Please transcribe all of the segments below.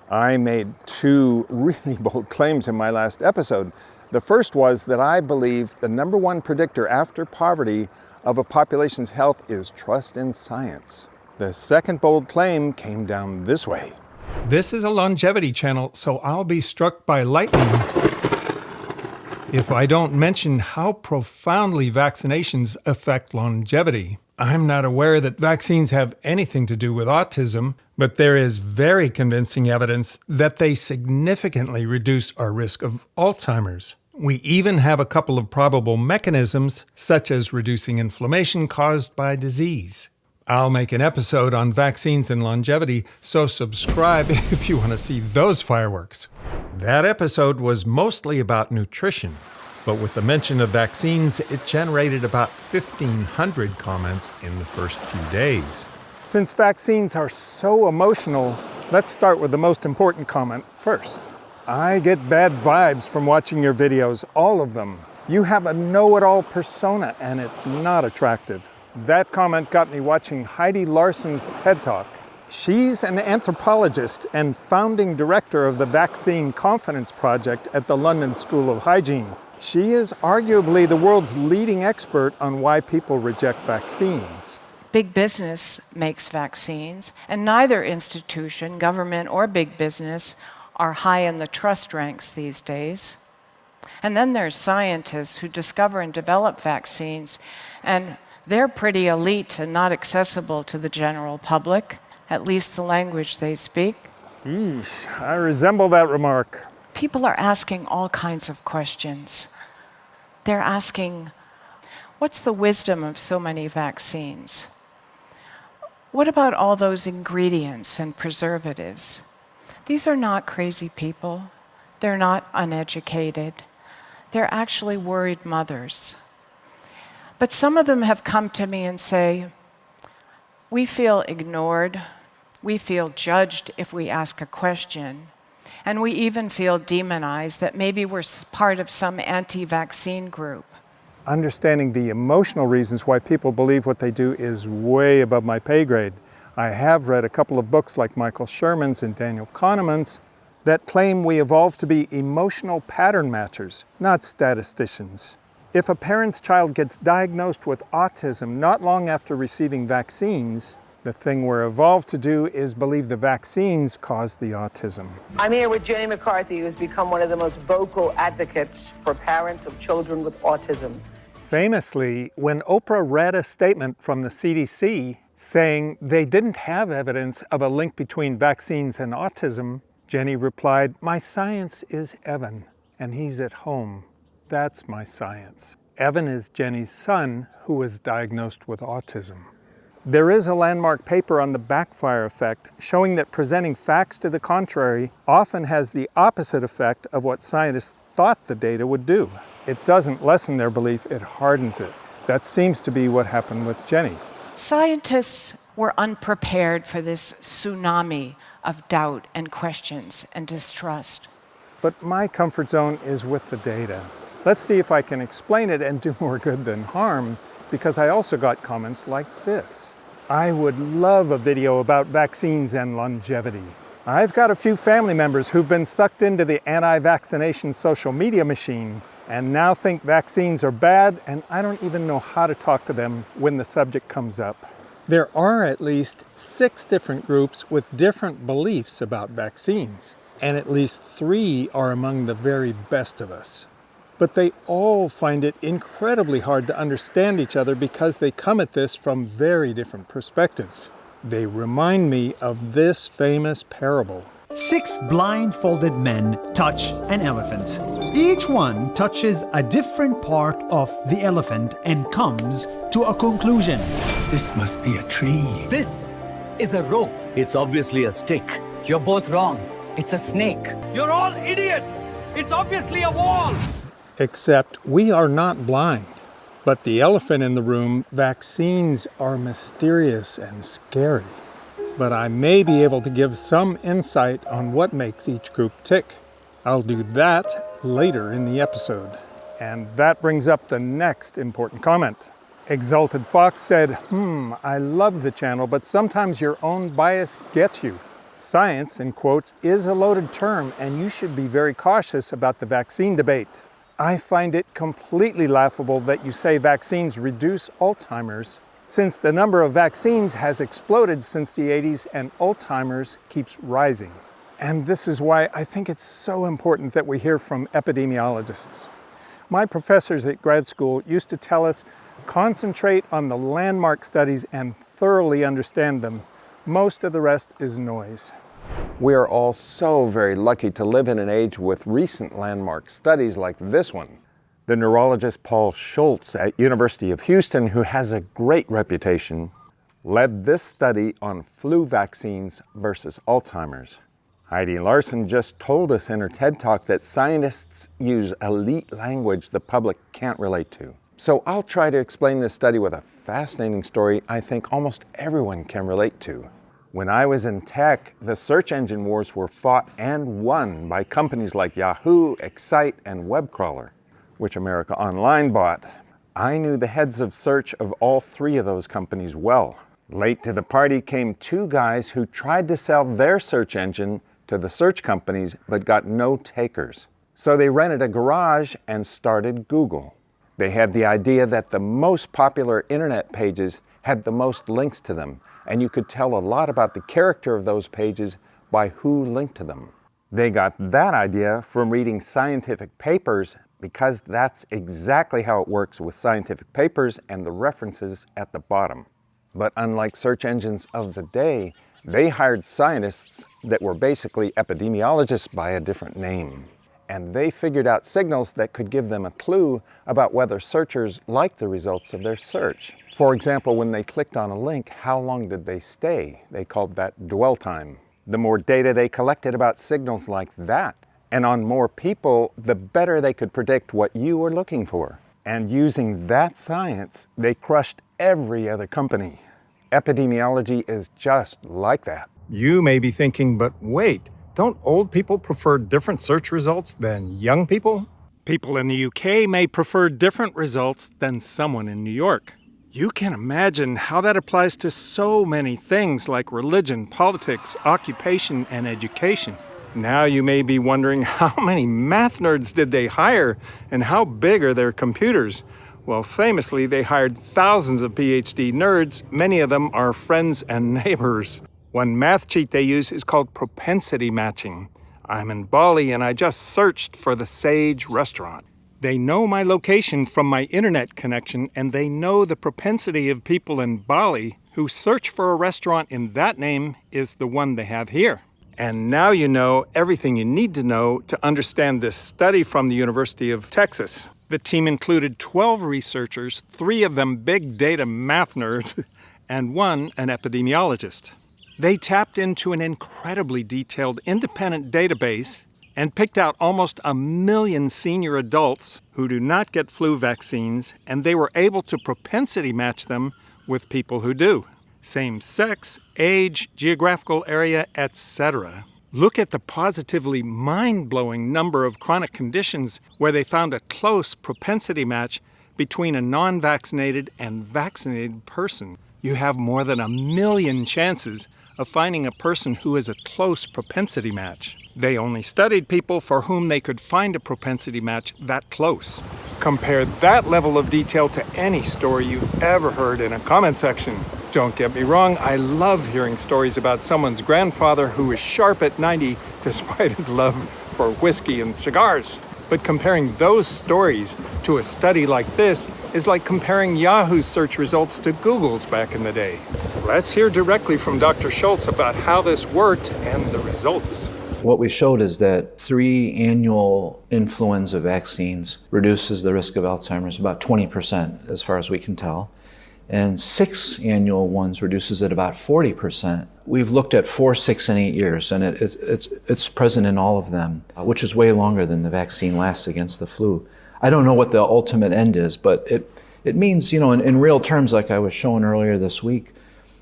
I made two really bold claims in my last episode. The first was that I believe the number one predictor after poverty of a population's health is trust in science. The second bold claim came down this way. This is a longevity channel, so I'll be struck by lightning if I don't mention how profoundly vaccinations affect longevity. I'm not aware that vaccines have anything to do with autism, but there is very convincing evidence that they significantly reduce our risk of Alzheimer's. We even have a couple of probable mechanisms, such as reducing inflammation caused by disease. I'll make an episode on vaccines and longevity, so subscribe if you want to see those fireworks. That episode was mostly about nutrition, but with the mention of vaccines, it generated about 1,500 comments in the first few days. Since vaccines are so emotional, let's start with the most important comment first. I get bad vibes from watching your videos, all of them. You have a know-it-all persona, and it's not attractive. That comment got me watching Heidi Larson's TED Talk. She's an anthropologist and founding director of the Vaccine Confidence Project at the London School of Hygiene. She is arguably the world's leading expert on why people reject vaccines. Big business makes vaccines, and neither institution, government or big business, are high in the trust ranks these days. And then there's scientists who discover and develop vaccines, and they're pretty elite and not accessible to the general public, at least the language they speak. Yeesh, I resemble that remark. People are asking all kinds of questions. They're asking, what's the wisdom of so many vaccines? What about all those ingredients and preservatives? These are not crazy people. They're not uneducated. They're actually worried mothers. But some of them have come to me and say, we feel ignored, we feel judged if we ask a question, and we even feel demonized that maybe we're part of some anti-vaccine group. Understanding the emotional reasons why people believe what they do is way above my pay grade. I have read a couple of books like Michael Sherman's and Daniel Kahneman's that claim we evolved to be emotional pattern matchers, not statisticians. If a parent's child gets diagnosed with autism not long after receiving vaccines, the thing we're evolved to do is believe the vaccines caused the autism. I'm here with Jenny McCarthy, who's become one of the most vocal advocates for parents of children with autism. Famously, when Oprah read a statement from the CDC saying they didn't have evidence of a link between vaccines and autism, Jenny replied, "My science is Evan, and he's at home. That's my science." Evan is Jenny's son, who was diagnosed with autism. There is a landmark paper on the backfire effect showing that presenting facts to the contrary often has the opposite effect of what scientists thought the data would do. It doesn't lessen their belief, it hardens it. That seems to be what happened with Jenny. Scientists were unprepared for this tsunami of doubt and questions and distrust. But my comfort zone is with the data. Let's see if I can explain it and do more good than harm, because I also got comments like this. I would love a video about vaccines and longevity. I've got a few family members who've been sucked into the anti-vaccination social media machine and now think vaccines are bad, and I don't even know how to talk to them when the subject comes up. There are at least 6 different groups with different beliefs about vaccines, and at least 3 are among the very best of us. But they all find it incredibly hard to understand each other because they come at this from very different perspectives. They remind me of this famous parable. 6 blindfolded men touch an elephant. Each one touches a different part of the elephant and comes to a conclusion. This must be a tree. This is a rope. It's obviously a stick. You're both wrong. It's a snake. You're all idiots. It's obviously a wall. Except we are not blind. But the elephant in the room, vaccines are mysterious and scary. But I may be able to give some insight on what makes each group tick. I'll do that later in the episode. And that brings up the next important comment. Exalted Fox said, I love the channel, but sometimes your own bias gets you. Science, in quotes, is a loaded term, and you should be very cautious about the vaccine debate. I find it completely laughable that you say vaccines reduce Alzheimer's, since the number of vaccines has exploded since the 80s and Alzheimer's keeps rising. And this is why I think it's so important that we hear from epidemiologists. My professors at grad school used to tell us, concentrate on the landmark studies and thoroughly understand them. Most of the rest is noise. We are all so very lucky to live in an age with recent landmark studies like this one. The neurologist Paul Schultz at University of Houston, who has a great reputation, led this study on flu vaccines versus Alzheimer's. Heidi Larson just told us in her TED Talk that scientists use elite language the public can't relate to. So I'll try to explain this study with a fascinating story I think almost everyone can relate to. When I was in tech, the search engine wars were fought and won by companies like Yahoo, Excite, and WebCrawler, which America Online bought. I knew the heads of search of all three of those companies well. Late to the party came two guys who tried to sell their search engine to the search companies but got no takers. So they rented a garage and started Google. They had the idea that the most popular internet pages had the most links to them, and you could tell a lot about the character of those pages by who linked to them. They got that idea from reading scientific papers because that's exactly how it works with scientific papers and the references at the bottom. But unlike search engines of the day, they hired scientists that were basically epidemiologists by a different name. And they figured out signals that could give them a clue about whether searchers liked the results of their search. For example, when they clicked on a link, how long did they stay? They called that dwell time. The more data they collected about signals like that, and on more people, the better they could predict what you were looking for. And using that science, they crushed every other company. Epidemiology is just like that. You may be thinking, but wait, don't old people prefer different search results than young people? People in the UK may prefer different results than someone in New York. You can imagine how that applies to so many things like religion, politics, occupation, and education. Now you may be wondering, how many math nerds did they hire and how big are their computers? Well, famously, they hired thousands of PhD nerds. Many of them are friends and neighbors. One math cheat they use is called propensity matching. I'm in Bali and I just searched for the Sage restaurant. They know my location from my internet connection, and they know the propensity of people in Bali who search for a restaurant in that name is the one they have here. And now you know everything you need to know to understand this study from the University of Texas. The team included 12 researchers, 3 of them big data math nerds, and 1 an epidemiologist. They tapped into an incredibly detailed independent database and picked out almost 1 million senior adults who do not get flu vaccines, and they were able to propensity match them with people who do. Same sex, age, geographical area, etc. Look at the positively mind-blowing number of chronic conditions where they found a close propensity match between a non-vaccinated and vaccinated person. You have more than 1 million chances of finding a person who is a close propensity match. They only studied people for whom they could find a propensity match that close. Compare that level of detail to any story you've ever heard in a comment section. Don't get me wrong, I love hearing stories about someone's grandfather who is sharp at 90 despite his love for whiskey and cigars. But comparing those stories to a study like this is like comparing Yahoo's search results to Google's back in the day. Let's hear directly from Dr. Schultz about how this worked and the results. What we showed is that 3 annual influenza vaccines reduces the risk of Alzheimer's about 20%, as far as we can tell. And 6 annual ones reduces it about 40%. We've looked at 4, 6, and 8 years, and it's present in all of them, which is way longer than the vaccine lasts against the flu. I don't know what the ultimate end is, but it means, in real terms, like I was showing earlier this week,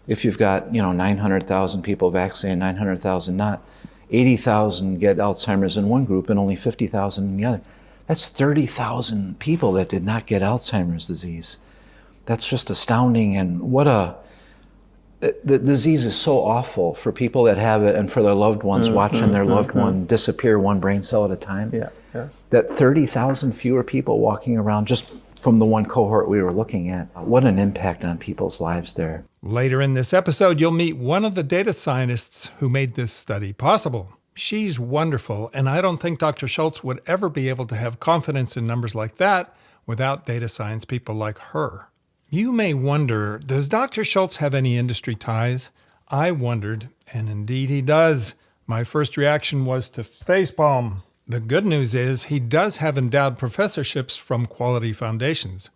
if you've got, 900,000 people vaccinated, 900,000 not, 80,000 get Alzheimer's in one group and only 50,000 in the other. That's 30,000 people that did not get Alzheimer's disease. That's just astounding, and what a the disease is so awful for people that have it and for their loved ones, watching their loved one disappear one brain cell at a time. That 30,000 fewer people walking around just from the one cohort we were looking at. What an impact on people's lives there. Later in this episode, you'll meet one of the data scientists who made this study possible. She's wonderful, and I don't think Dr. Schultz would ever be able to have confidence in numbers like that without data science people like her. You may wonder, does Dr. Schultz have any industry ties? I wondered, and indeed he does. My first reaction was to facepalm. The good news is he does have endowed professorships from quality foundations.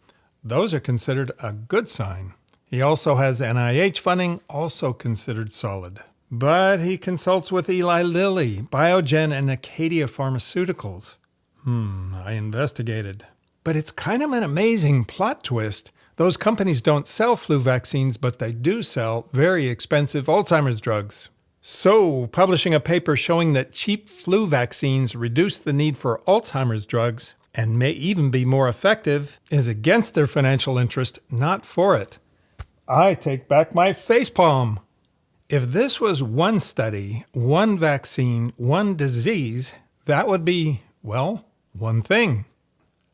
Those are considered a good sign. He also has NIH funding, also considered solid. But he consults with Eli Lilly, Biogen, and Acadia Pharmaceuticals. I investigated. But it's kind of an amazing plot twist. Those companies don't sell flu vaccines, but they do sell very expensive Alzheimer's drugs. So, publishing a paper showing that cheap flu vaccines reduce the need for Alzheimer's drugs and may even be more effective is against their financial interest, not for it. I take back my facepalm. If this was one study, one vaccine, one disease, that would be, well, one thing.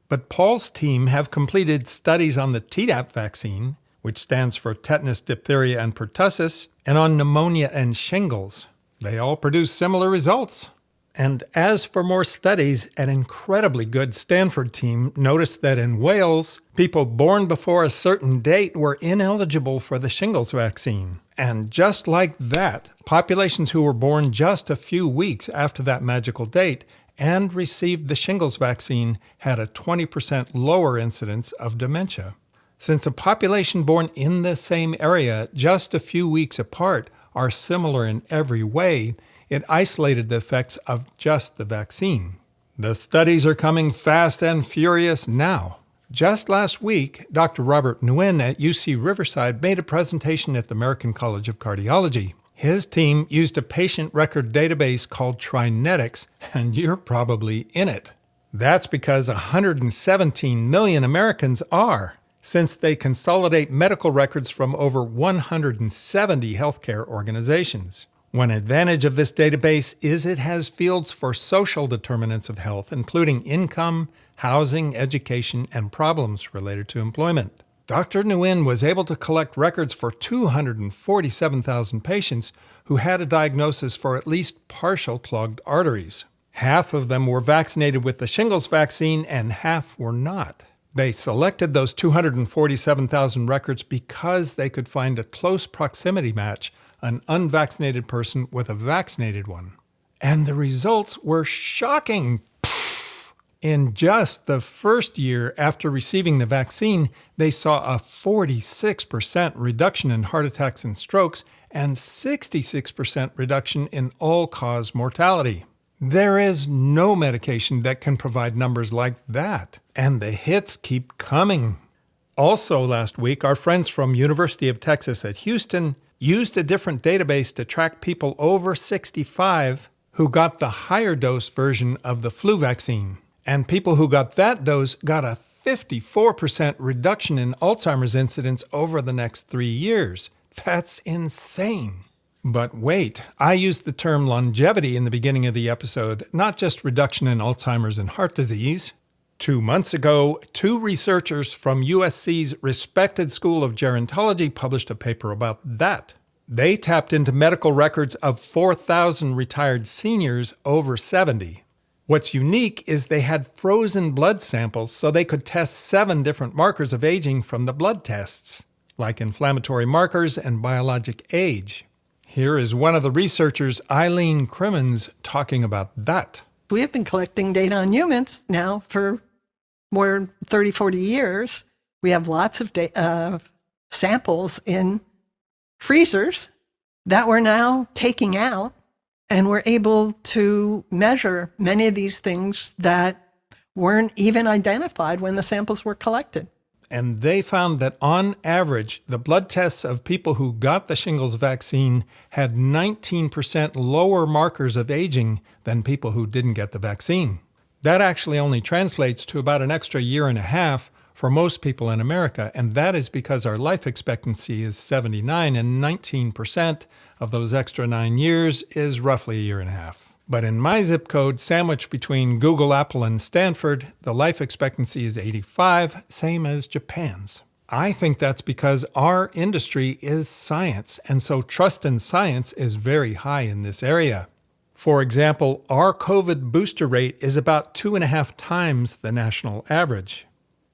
But Paul's team have completed studies on the Tdap vaccine, which stands for tetanus, diphtheria, and pertussis, and on pneumonia and shingles. They all produce similar results. And as for more studies, an incredibly good Stanford team noticed that in Wales, people born before a certain date were ineligible for the shingles vaccine. And just like that, populations who were born just a few weeks after that magical date and received the shingles vaccine had a 20% lower incidence of dementia. Since a population born in the same area just a few weeks apart are similar in every way, it isolated the effects of just the vaccine. The studies are coming fast and furious now. Just last week, Dr. Robert Nguyen at UC Riverside made a presentation at the American College of Cardiology. His team used a patient record database called Trinetics, and you're probably in it. That's because 117 million Americans are, since they consolidate medical records from over 170 healthcare organizations. One advantage of this database is it has fields for social determinants of health, including income, housing, education, and problems related to employment. Dr. Nguyen was able to collect records for 247,000 patients who had a diagnosis for at least partial clogged arteries. Half of them were vaccinated with the shingles vaccine and half were not. They selected those 247,000 records because they could find a close proximity match, an unvaccinated person with a vaccinated one. And the results were shocking. In just the first year after receiving the vaccine, they saw a 46% reduction in heart attacks and strokes and 66% reduction in all-cause mortality. There is no medication that can provide numbers like that, and the hits keep coming. Also last week, our friends from University of Texas at Houston used a different database to track people over 65 who got the higher dose version of the flu vaccine. And people who got that dose got a 54% reduction in Alzheimer's incidence over the next 3 years. That's insane. But wait, I used the term longevity in the beginning of the episode, not just reduction in Alzheimer's and heart disease. 2 months ago, 2 researchers from USC's respected School of Gerontology published a paper about that. They tapped into medical records of 4,000 retired seniors over 70. What's unique is they had frozen blood samples so they could test 7 different markers of aging from the blood tests, like inflammatory markers and biologic age. Here is one of the researchers, Eileen Crimmins, talking about that. We have been collecting data on humans now for more than 30, 40 years. We have lots of samples in freezers that we're now taking out, and we're able to measure many of these things that weren't even identified when the samples were collected. And they found that on average, the blood tests of people who got the shingles vaccine had 19% lower markers of aging than people who didn't get the vaccine. That actually only translates to about an extra 1.5 years for most people in America, and that is because our life expectancy is 79, and 19% of those extra 9 years is roughly a year and a half. But in my zip code, sandwiched between Google, Apple, and Stanford, the life expectancy is 85, same as Japan's. I think that's because our industry is science, and so trust in science is very high in this area. For example, our COVID booster rate is about 2.5 times the national average.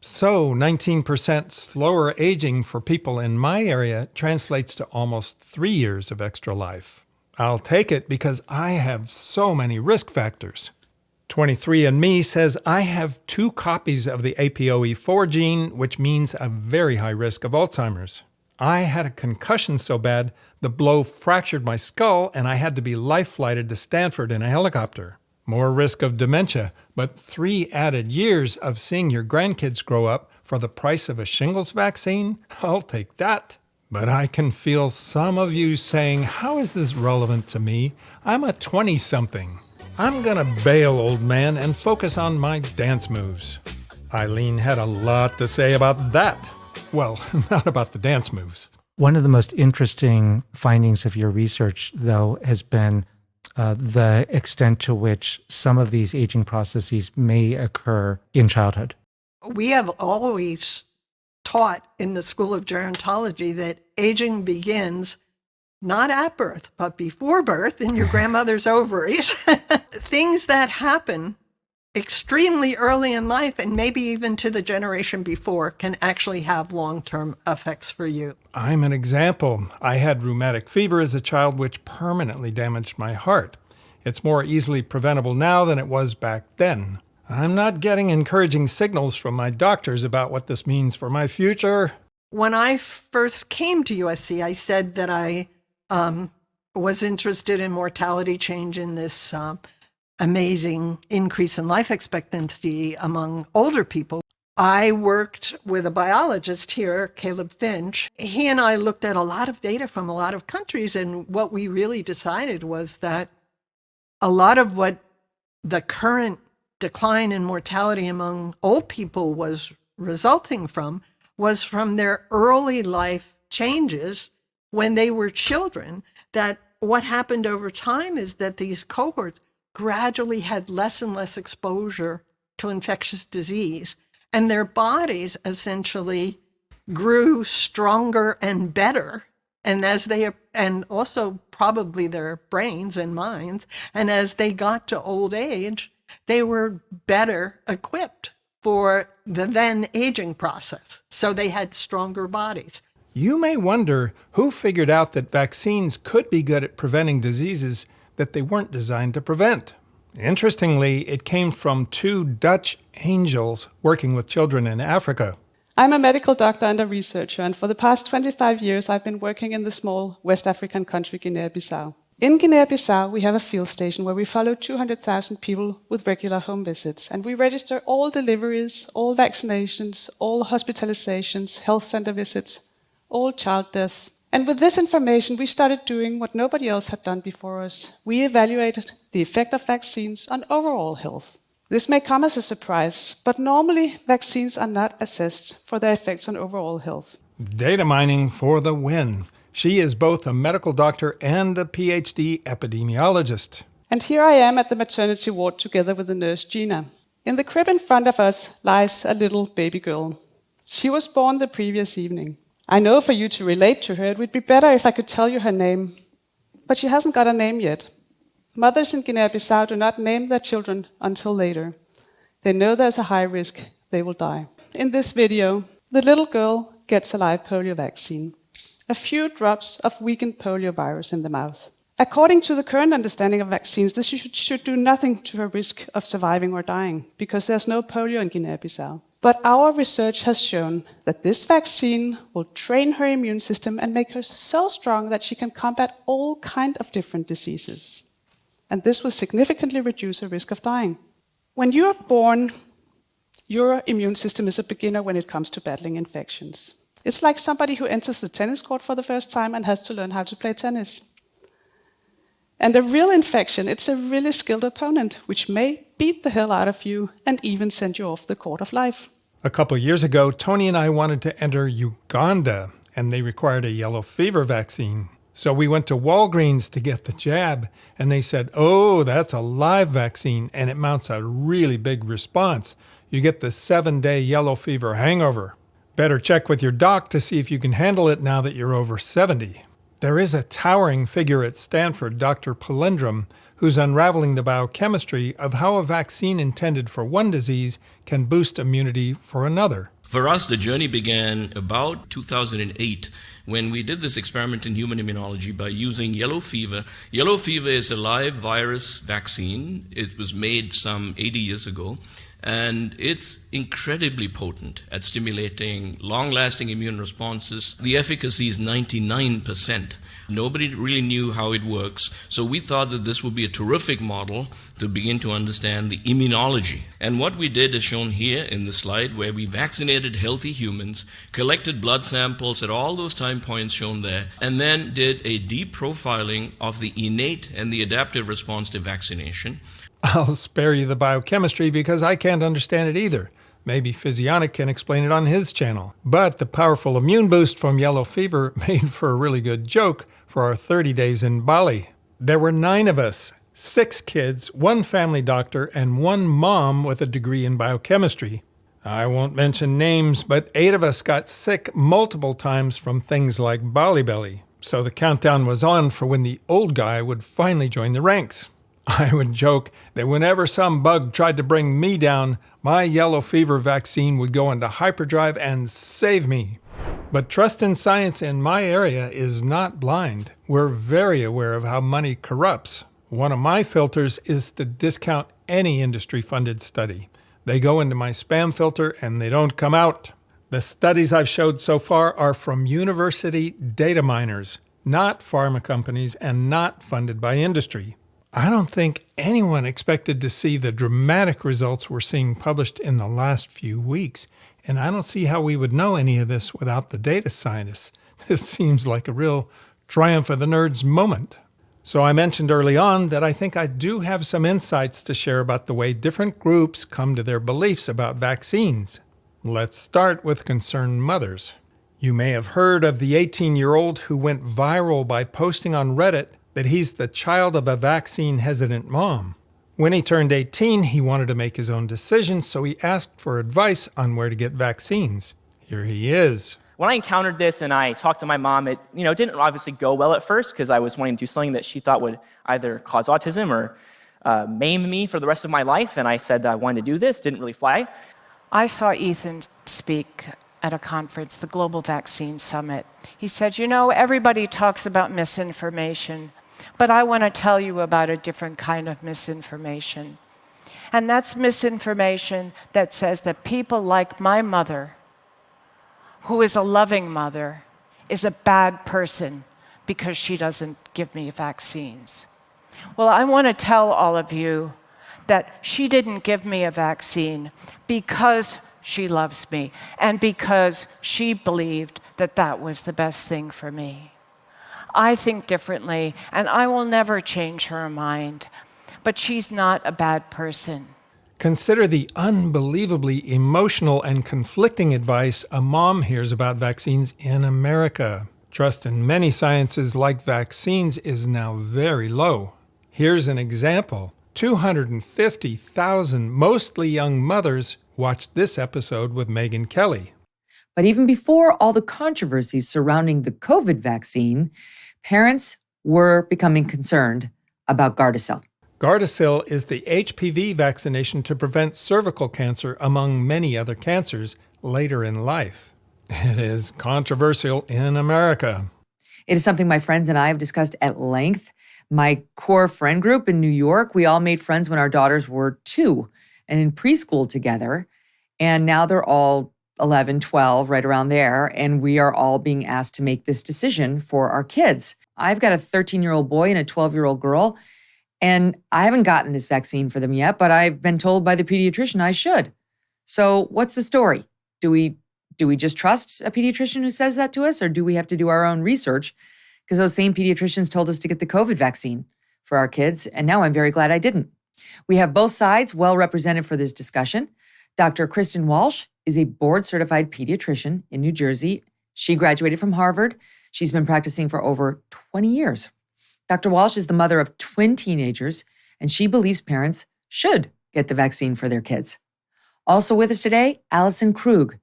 So 19% slower aging for people in my area translates to almost 3 years of extra life. I'll take it because I have so many risk factors. 23andMe says I have 2 copies of the APOE4 gene, which means a very high risk of Alzheimer's. I had a concussion so bad, the blow fractured my skull and I had to be life-flighted to Stanford in a helicopter. More risk of dementia, but 3 added years of seeing your grandkids grow up for the price of a shingles vaccine? I'll take that. But I can feel some of you saying, how is this relevant to me? I'm a 20-something. I'm gonna bail, old man, and focus on my dance moves. Eileen had a lot to say about that. Well, not about the dance moves. One of the most interesting findings of your research, though, has been the extent to which some of these aging processes may occur in childhood. We have always taught in the School of Gerontology that aging begins not at birth, but before birth in your grandmother's ovaries. Things that happen extremely early in life and maybe even to the generation before can actually have long-term effects for you. I'm an example. I had rheumatic fever as a child, which permanently damaged my heart. It's more easily preventable now than it was back then. I'm not getting encouraging signals from my doctors about what this means for my future. When I first came to USC, I said that I was interested in mortality change in this amazing increase in life expectancy among older people. I worked with a biologist here, Caleb Finch. He and I looked at a lot of data from a lot of countries, and what we really decided was that a lot of what the current decline in mortality among old people was resulting from was from their early life changes when they were children. That what happened over time is that these cohorts gradually had less and less exposure to infectious disease, and their bodies essentially grew stronger and better, and also probably their brains and minds, and as they got to old age, they were better equipped for the then aging process, so they had stronger bodies. You may wonder who figured out that vaccines could be good at preventing diseases that they weren't designed to prevent. Interestingly, it came from 2 Dutch angels working with children in Africa. I'm a medical doctor and a researcher, and for the past 25 years I've been working in the small West African country Guinea-Bissau. In Guinea-Bissau, we have a field station where we follow 200,000 people with regular home visits, and we register all deliveries, all vaccinations, all hospitalizations, health center visits, all child deaths. And with this information, we started doing what nobody else had done before us. We evaluated the effect of vaccines on overall health. This may come as a surprise, but normally vaccines are not assessed for their effects on overall health. Data mining for the win. She is both a medical doctor and a PhD epidemiologist. And here I am at the maternity ward together with the nurse Gina. In the crib in front of us lies a little baby girl. She was born the previous evening. I know for you to relate to her, it would be better if I could tell you her name. But she hasn't got a name yet. Mothers in Guinea-Bissau do not name their children until later. They know there's a high risk they will die. In this video, the little girl gets a live polio vaccine. A few drops of weakened polio virus in the mouth. According to the current understanding of vaccines, this should do nothing to her risk of surviving or dying, because there's no polio in Guinea-Bissau. But our research has shown that this vaccine will train her immune system and make her so strong that she can combat all kinds of different diseases. And this will significantly reduce her risk of dying. When you are born, your immune system is a beginner when it comes to battling infections. It's like somebody who enters the tennis court for the first time and has to learn how to play tennis. And a real infection, it's a really skilled opponent, which may beat the hell out of you and even send you off the court of life. A couple years ago, Tony and I wanted to enter Uganda, and they required a yellow fever vaccine. So we went to Walgreens to get the jab, and they said, oh, that's a live vaccine, and it mounts a really big response. You get the 7-day yellow fever hangover. Better check with your doc to see if you can handle it now that you're over 70. There is a towering figure at Stanford, Dr. Palindrom, who's unraveling the biochemistry of how a vaccine intended for one disease can boost immunity for another. For us, the journey began about 2008 when we did this experiment in human immunology by using yellow fever. Yellow fever is a live virus vaccine. It was made some 80 years ago, and it's incredibly potent at stimulating long-lasting immune responses. The efficacy is 99%. Nobody really knew how it works, so we thought that this would be a terrific model to begin to understand the immunology. And what we did is shown here in the slide, where we vaccinated healthy humans, collected blood samples at all those time points shown there, and then did a deep profiling of the innate and the adaptive response to vaccination. I'll spare you the biochemistry because I can't understand it either. Maybe Physionic can explain it on his channel. But the powerful immune boost from yellow fever made for a really good joke for our 30 days in Bali. There were 9 of us, 6 kids, 1 family doctor, and 1 mom with a degree in biochemistry. I won't mention names, but 8 of us got sick multiple times from things like Bali belly. So the countdown was on for when the old guy would finally join the ranks. I would joke that whenever some bug tried to bring me down, my yellow fever vaccine would go into hyperdrive and save me. But trust in science in my area is not blind. We're very aware of how money corrupts. One of my filters is to discount any industry-funded study. They go into my spam filter and they don't come out. The studies I've showed so far are from university data miners, not pharma companies and not funded by industry. I don't think anyone expected to see the dramatic results we're seeing published in the last few weeks, and I don't see how we would know any of this without the data scientists. This seems like a real triumph of the nerds moment. So I mentioned early on that I think I do have some insights to share about the way different groups come to their beliefs about vaccines. Let's start with concerned mothers. You may have heard of the 18-year-old who went viral by posting on Reddit that he's the child of a vaccine-hesitant mom. When he turned 18, he wanted to make his own decisions, so he asked for advice on where to get vaccines. Here he is. When I encountered this and I talked to my mom, it didn't obviously go well at first because I was wanting to do something that she thought would either cause autism or maim me for the rest of my life, and I said that I wanted to do this, didn't really fly. I saw Ethan speak at a conference, the Global Vaccine Summit. He said, everybody talks about misinformation, but I want to tell you about a different kind of misinformation. And that's misinformation that says that people like my mother, who is a loving mother, is a bad person because she doesn't give me vaccines. Well, I want to tell all of you that she didn't give me a vaccine because she loves me and because she believed that that was the best thing for me. I think differently, and I will never change her mind, but she's not a bad person. Consider the unbelievably emotional and conflicting advice a mom hears about vaccines in America. Trust in many sciences like vaccines is now very low. Here's an example. 250,000 mostly young mothers watched this episode with Megyn Kelly. But even before all the controversies surrounding the COVID vaccine, parents were becoming concerned about Gardasil. Gardasil is the HPV vaccination to prevent cervical cancer, among many other cancers, later in life. It is controversial in America. It is something my friends and I have discussed at length. My core friend group in New York, we all made friends when our daughters were 2 and in preschool together. And now they're all 11, 12, right around there. And we are all being asked to make this decision for our kids. I've got a 13-year-old boy and a 12-year-old girl. And I haven't gotten this vaccine for them yet, but I've been told by the pediatrician I should. So what's the story? Do we just trust a pediatrician who says that to us, or do we have to do our own research? Because those same pediatricians told us to get the COVID vaccine for our kids, and now I'm very glad I didn't. We have both sides well represented for this discussion. Dr. Kristen Walsh is a board-certified pediatrician in New Jersey. She graduated from Harvard. She's been practicing for over 20 years. Dr. Walsh is the mother of twin teenagers, and she believes parents should get the vaccine for their kids. Also with us today, Allison Krug.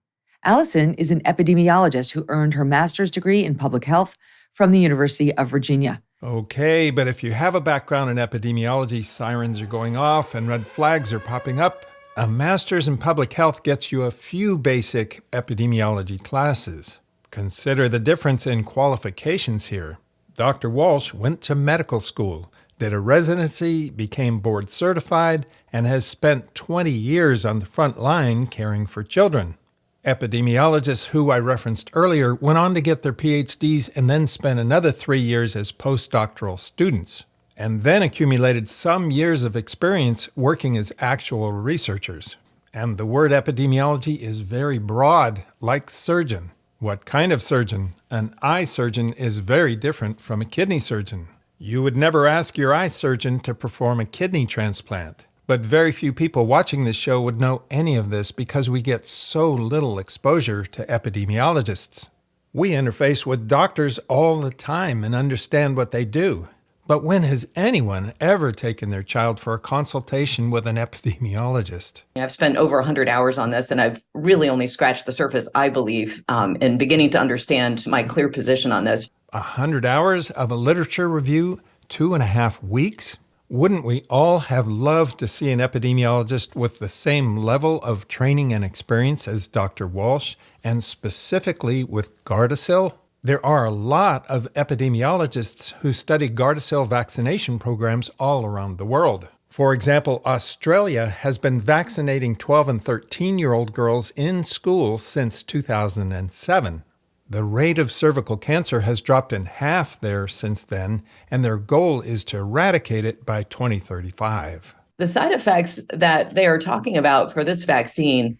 Allison is an epidemiologist who earned her master's degree in public health from the University of Virginia. Okay, but if you have a background in epidemiology, sirens are going off and red flags are popping up. A master's in public health gets you a few basic epidemiology classes. Consider the difference in qualifications here. Dr. Walsh went to medical school, did a residency, became board certified, and has spent 20 years on the front line caring for children. Epidemiologists who I referenced earlier went on to get their PhDs and then spent another 3 years as postdoctoral students, and then accumulated some years of experience working as actual researchers. And the word epidemiology is very broad, like surgeon. What kind of surgeon? An eye surgeon is very different from a kidney surgeon. You would never ask your eye surgeon to perform a kidney transplant. But very few people watching this show would know any of this because we get so little exposure to epidemiologists. We interface with doctors all the time and understand what they do. But when has anyone ever taken their child for a consultation with an epidemiologist? I've spent over 100 hours on this, and I've really only scratched the surface, I believe, in beginning to understand my clear position on this. 100 hours of a literature review, 2.5 weeks? Wouldn't we all have loved to see an epidemiologist with the same level of training and experience as Dr. Walsh, and specifically with Gardasil? There are a lot of epidemiologists who study Gardasil vaccination programs all around the world. For example, Australia has been vaccinating 12 and 13-year-old girls in school since 2007. The rate of cervical cancer has dropped in half there since then, and their goal is to eradicate it by 2035. The side effects that they are talking about for this vaccine,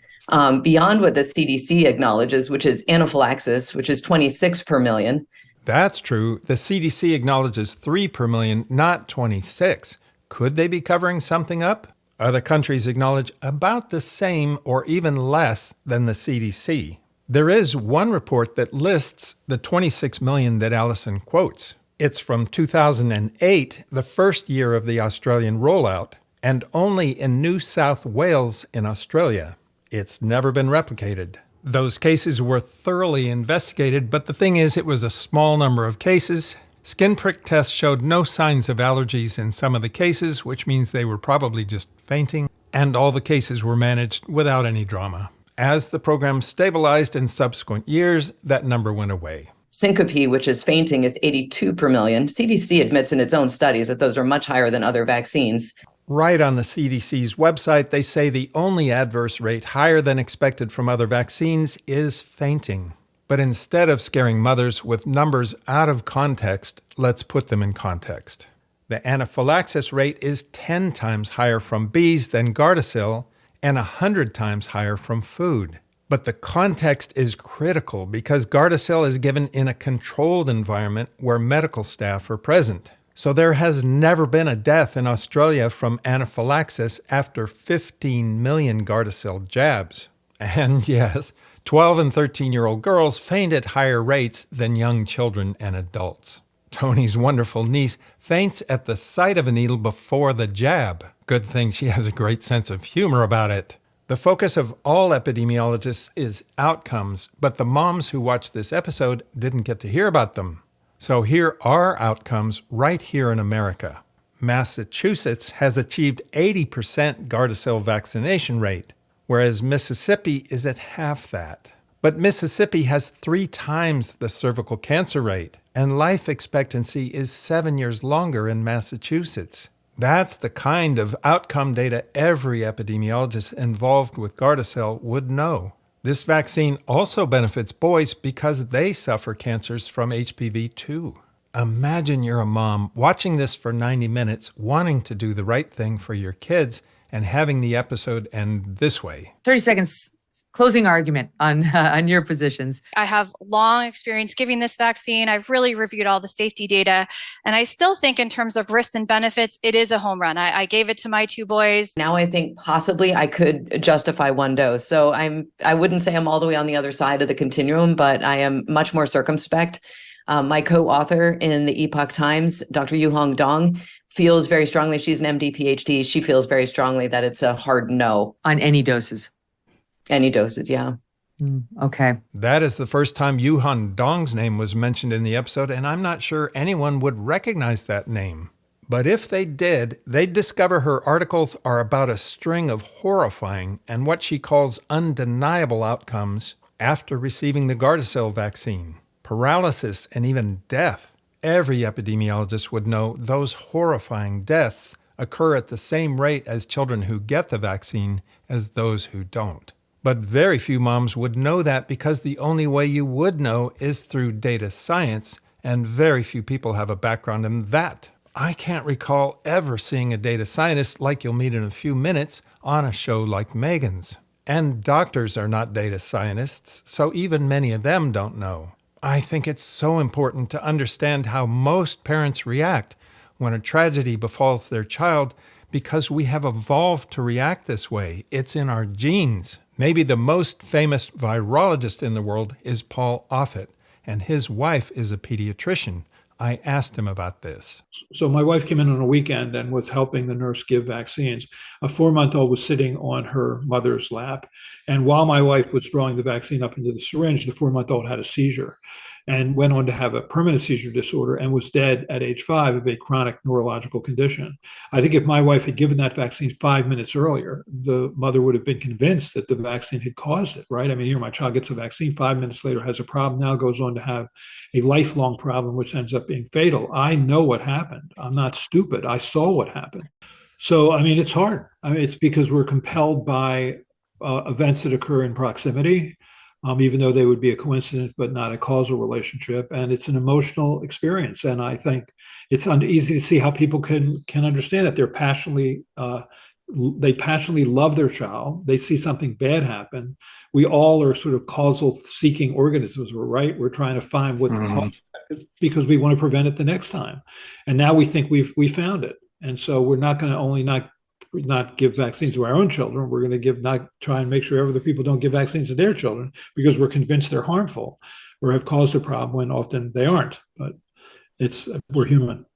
beyond what the CDC acknowledges, which is anaphylaxis, which is 26 per million. That's true. The CDC acknowledges 3 per million, not 26. Could they be covering something up? Other countries acknowledge about the same or even less than the CDC. There is one report that lists the 26 million that Allison quotes. It's from 2008, the first year of the Australian rollout, and only in New South Wales in Australia. It's never been replicated. Those cases were thoroughly investigated, but the thing is, it was a small number of cases. Skin prick tests showed no signs of allergies in some of the cases, which means they were probably just fainting, and all the cases were managed without any drama. As the program stabilized in subsequent years, that number went away. Syncope, which is fainting, is 82 per million. CDC admits in its own studies that those are much higher than other vaccines. Right on the CDC's website, they say the only adverse rate higher than expected from other vaccines is fainting. But instead of scaring mothers with numbers out of context, let's put them in context. The anaphylaxis rate is 10 times higher from bees than Gardasil, and 100 times higher from food. But the context is critical because Gardasil is given in a controlled environment where medical staff are present. So there has never been a death in Australia from anaphylaxis after 15 million Gardasil jabs. And yes, 12 and 13-year-old girls faint at higher rates than young children and adults. Tony's wonderful niece faints at the sight of a needle before the jab. Good thing she has a great sense of humor about it. The focus of all epidemiologists is outcomes, but the moms who watched this episode didn't get to hear about them. So here are outcomes right here in America. Massachusetts has achieved 80% Gardasil vaccination rate, whereas Mississippi is at half that. But Mississippi has 3 times the cervical cancer rate, and life expectancy is 7 years longer in Massachusetts. That's the kind of outcome data every epidemiologist involved with Gardasil would know. This vaccine also benefits boys because they suffer cancers from HPV too. Imagine you're a mom watching this for 90 minutes, wanting to do the right thing for your kids, and having the episode end this way. 30 seconds closing argument on your positions. I have long experience giving this vaccine. I've really reviewed all the safety data. And I still think in terms of risks and benefits, it is a home run. I gave it to my 2 boys. Now I think possibly I could justify 1 dose. So I wouldn't say I'm all the way on the other side of the continuum, but I am much more circumspect. My co-author in the Epoch Times, Dr. Yuhong Dong, feels very strongly, she's an MD PhD, she feels very strongly that it's a hard no. On any doses? Any doses, yeah. Okay. That is the first time Yuhong Dong's name was mentioned in the episode, and I'm not sure anyone would recognize that name. But if they did, they'd discover her articles are about a string of horrifying and what she calls undeniable outcomes after receiving the Gardasil vaccine. Paralysis and even death. Every epidemiologist would know those horrifying deaths occur at the same rate as children who get the vaccine as those who don't. But very few moms would know that because the only way you would know is through data science, and very few people have a background in that. I can't recall ever seeing a data scientist like you'll meet in a few minutes on a show like Megyn's. And doctors are not data scientists, so even many of them don't know. I think it's so important to understand how most parents react when a tragedy befalls their child because we have evolved to react this way. It's in our genes. Maybe the most famous virologist in the world is Paul Offit, and his wife is a pediatrician. I asked him about this. So my wife came in on a weekend and was helping the nurse give vaccines. A 4-month-old was sitting on her mother's lap. And while my wife was drawing the vaccine up into the syringe, the 4-month-old had a seizure and went on to have a permanent seizure disorder and was dead at age 5 of a chronic neurological condition. I think if my wife had given that vaccine 5 minutes earlier, the mother would have been convinced that the vaccine had caused it, right? I mean, here my child gets a vaccine, 5 minutes later has a problem, now goes on to have a lifelong problem, which ends up being fatal. I know what happened. I'm not stupid. I saw what happened. So, I mean, it's hard. I mean, it's because we're compelled by events that occur in proximity, even though they would be a coincidence, but not a causal relationship. And it's an emotional experience. And I think it's easy to see how people can understand that. They passionately love their child. They see something bad happen. We all are sort of causal seeking organisms, right? We're trying to find what the cause is because we want to prevent it the next time. And now we think we found it. And so we're not going to only not give vaccines to our own children. We're going to try and make sure other people don't give vaccines to their children because we're convinced they're harmful or have caused a problem when often they aren't. But we're human.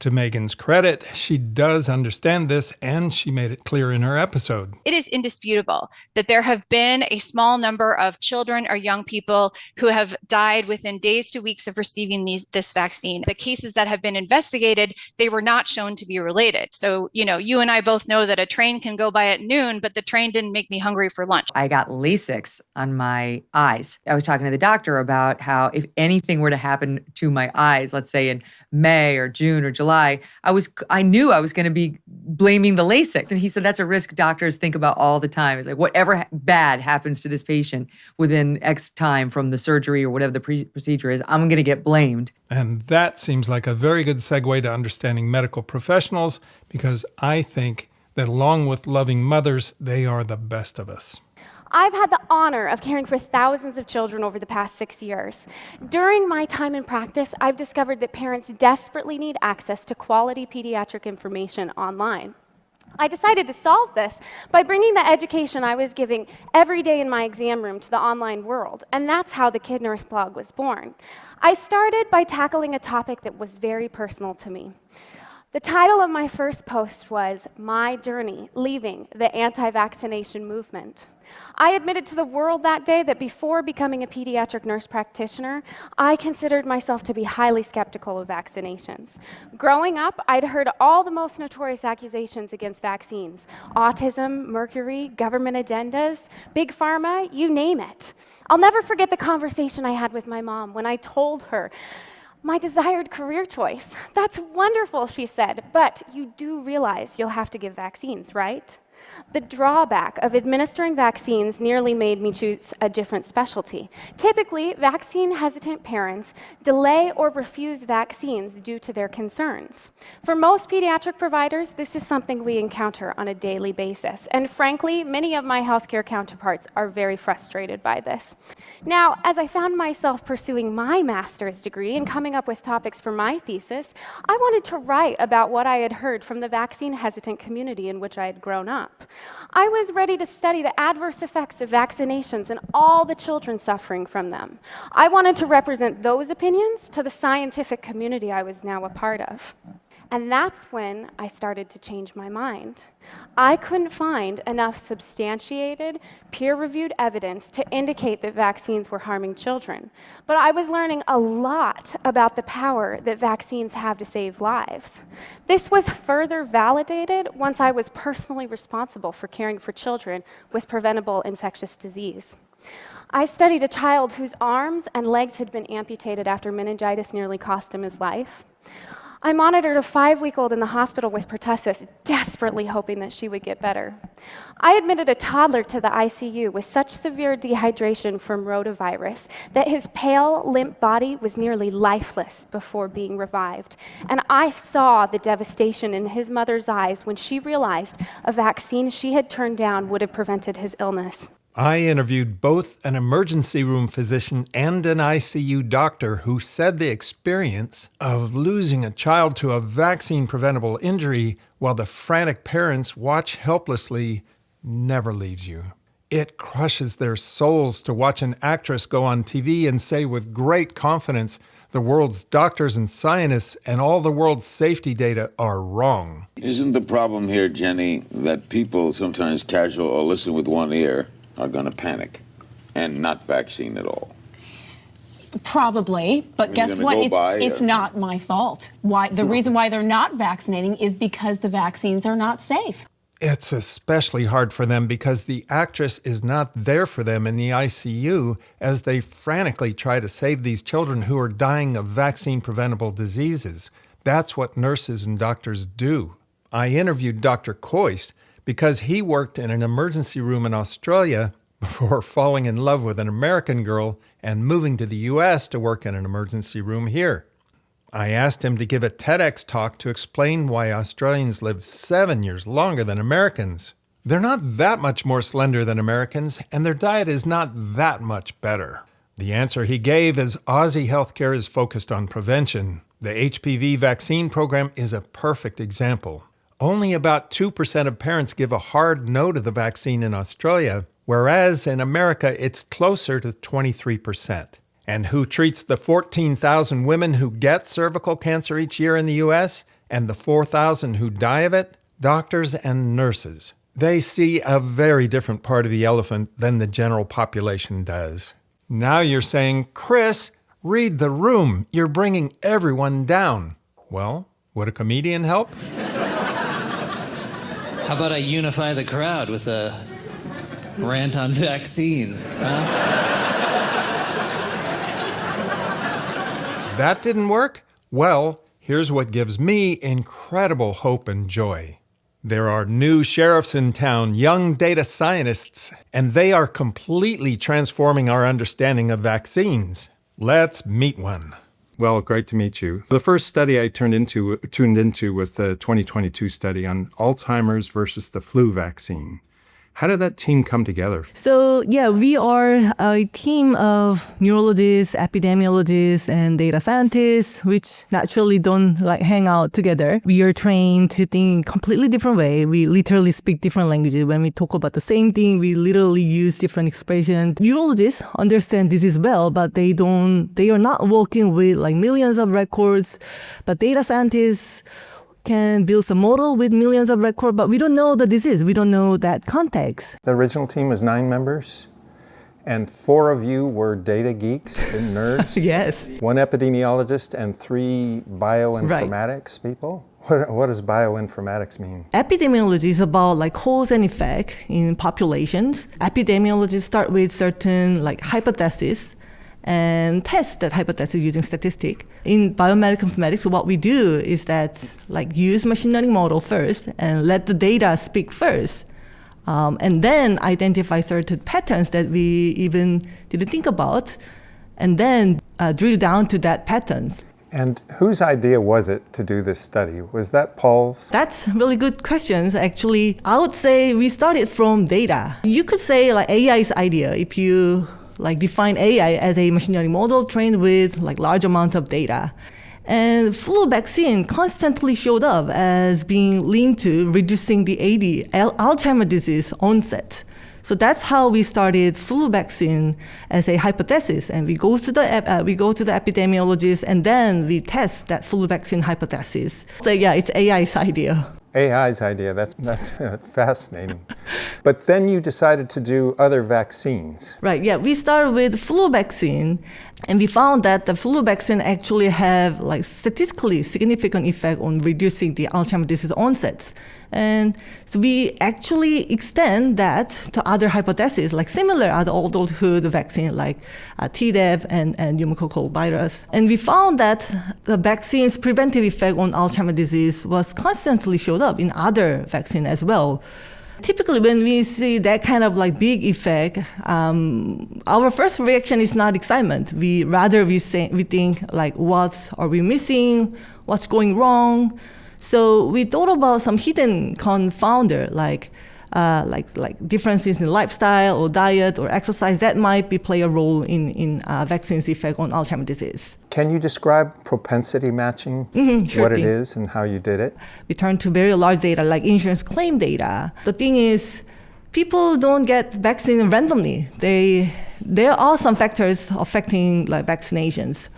To Megyn's credit, she does understand this, and she made it clear in her episode. It is indisputable that there have been a small number of children or young people who have died within days to weeks of receiving this vaccine. The cases that have been investigated, they were not shown to be related. So, you and I both know that a train can go by at noon, but the train didn't make me hungry for lunch. I got LASIX on my eyes. I was talking to the doctor about how if anything were to happen to my eyes, let's say in May or June or July, I knew I was going to be blaming the LASIX. And he said, that's a risk doctors think about all the time. It's like whatever bad happens to this patient within X time from the surgery or whatever the procedure is, I'm going to get blamed. And that seems like a very good segue to understanding medical professionals, because I think that along with loving mothers, they are the best of us. I've had the honor of caring for thousands of children over the past 6 years. During my time in practice, I've discovered that parents desperately need access to quality pediatric information online. I decided to solve this by bringing the education I was giving every day in my exam room to the online world, and that's how the Kid Nurse blog was born. I started by tackling a topic that was very personal to me. The title of my first post was My Journey Leaving the Anti-Vaccination Movement. I admitted to the world that day that before becoming a pediatric nurse practitioner, I considered myself to be highly skeptical of vaccinations. Growing up, I'd heard all the most notorious accusations against vaccines: autism, mercury, government agendas, big pharma, you name it. I'll never forget the conversation I had with my mom when I told her my desired career choice. That's wonderful, she said, but you do realize you'll have to give vaccines, right? The drawback of administering vaccines nearly made me choose a different specialty. Typically, vaccine-hesitant parents delay or refuse vaccines due to their concerns. For most pediatric providers, this is something we encounter on a daily basis. And frankly, many of my healthcare counterparts are very frustrated by this. Now, as I found myself pursuing my master's degree and coming up with topics for my thesis, I wanted to write about what I had heard from the vaccine-hesitant community in which I had grown up. I was ready to study the adverse effects of vaccinations and all the children suffering from them. I wanted to represent those opinions to the scientific community I was now a part of. And that's when I started to change my mind. I couldn't find enough substantiated, peer-reviewed evidence to indicate that vaccines were harming children. But I was learning a lot about the power that vaccines have to save lives. This was further validated once I was personally responsible for caring for children with preventable infectious disease. I studied a child whose arms and legs had been amputated after meningitis nearly cost him his life. I monitored a 5-week-old in the hospital with pertussis, desperately hoping that she would get better. I admitted a toddler to the ICU with such severe dehydration from rotavirus that his pale, limp body was nearly lifeless before being revived. And I saw the devastation in his mother's eyes when she realized a vaccine she had turned down would have prevented his illness. I interviewed both an emergency room physician and an ICU doctor who said the experience of losing a child to a vaccine-preventable injury while the frantic parents watch helplessly never leaves you. It crushes their souls to watch an actress go on TV and say with great confidence, the world's doctors and scientists and all the world's safety data are wrong. Isn't the problem here, Jenny, that people sometimes casual or listen with one ear are going to panic and not vaccine at all? Probably, but guess what? It's not my fault. The reason why they're not vaccinating is because the vaccines are not safe. It's especially hard for them because the actress is not there for them in the ICU as they frantically try to save these children who are dying of vaccine-preventable diseases. That's what nurses and doctors do. I interviewed Dr. Cois because he worked in an emergency room in Australia before falling in love with an American girl and moving to the U.S. to work in an emergency room here. I asked him to give a TEDx talk to explain why Australians live 7 years longer than Americans. They're not that much more slender than Americans, and their diet is not that much better. The answer he gave is Aussie healthcare is focused on prevention. The HPV vaccine program is a perfect example. Only about 2% of parents give a hard no to the vaccine in Australia, whereas in America it's closer to 23%. And who treats the 14,000 women who get cervical cancer each year in the U.S. and the 4,000 who die of it? Doctors and nurses. They see a very different part of the elephant than the general population does. Now you're saying, Chris, read the room. You're bringing everyone down. Well, would a comedian help? How about I unify the crowd with a rant on vaccines, huh? That didn't work? Well, here's what gives me incredible hope and joy. There are new sheriffs in town, young data scientists, and they are completely transforming our understanding of vaccines. Let's meet one. Well, great to meet you. The first study I tuned into was the 2022 study on Alzheimer's versus the flu vaccine. How did that team come together? So, we are a team of neurologists, epidemiologists, and data scientists, which naturally don't hang out together. We are trained to think in a completely different way. We literally speak different languages. When we talk about the same thing, we literally use different expressions. Neurologists understand disease well, but they are not working with millions of records. But data scientists can build a model with millions of records, but we don't know the disease. We don't know that context. The original team was 9 members, and 4 of you were data geeks and nerds. Yes. 1 epidemiologist and 3 bioinformatics people. What does bioinformatics mean? Epidemiology is about cause and effect in populations. Epidemiologists start with certain hypotheses and test that hypothesis using statistics. In biomedical informatics, what we do is that use machine learning model first and let the data speak first. and then identify certain patterns that we even didn't think about, and then drill down to that patterns. And whose idea was it to do this study? Was that Paul's? That's really good questions. Actually, I would say we started from data. You could say like AI's idea if you like define AI as a machine learning model trained with like large amount of data. And flu vaccine constantly showed up as being linked to reducing the Alzheimer's disease onset. So that's how we started flu vaccine as a hypothesis, and we go to the epidemiologists, and then we test that flu vaccine hypothesis. So yeah, it's AI's idea. AI's idea, that's fascinating. But then you decided to do other vaccines. Right, yeah, we started with flu vaccine, and we found that the flu vaccine actually have like statistically significant effect on reducing the Alzheimer's disease onsets. And so we actually extend that to other hypotheses, like similar other adulthood vaccine, like Tdap and pneumococcal virus. And we found that the vaccine's preventive effect on Alzheimer's disease was constantly showed up in other vaccines as well. Typically, when we see that kind of like big effect, our first reaction is not excitement. We think like, what are we missing? What's going wrong? So we thought about some hidden confounder, like differences in lifestyle or diet or exercise that might play a role in vaccines' effect on Alzheimer's disease. Can you describe propensity matching, Sure what thing. it is and how you did it? We turn to very large data like insurance claim data. The thing is, people don't get vaccine randomly. There are some factors affecting like vaccinations.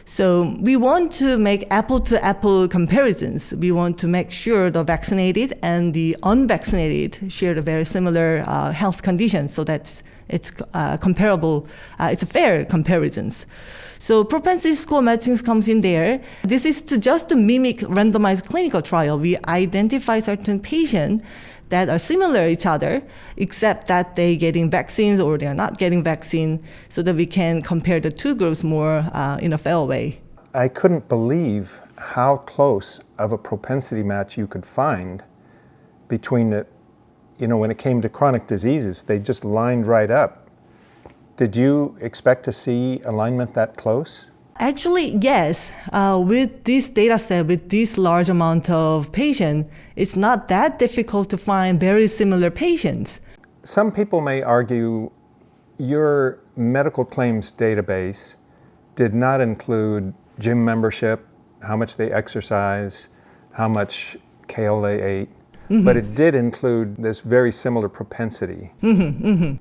So we want to make apple-to-apple comparisons. We want to make sure the vaccinated and the unvaccinated share a very similar health conditions, so that it's comparable. It's a fair comparisons. So propensity score matching comes in there. This is just to mimic randomized clinical trial. We identify certain patients that are similar to each other, except that they getting vaccines or they are not getting vaccine, so that we can compare the two groups more in a fair way. I couldn't believe how close of a propensity match you could find between the, when it came to chronic diseases, they just lined right up. Did you expect to see alignment that close? Actually, yes. With this data set, with this large amount of patients, it's not that difficult to find very similar patients. Some people may argue your medical claims database did not include gym membership, how much they exercise, how much kale they ate, but it did include this very similar propensity.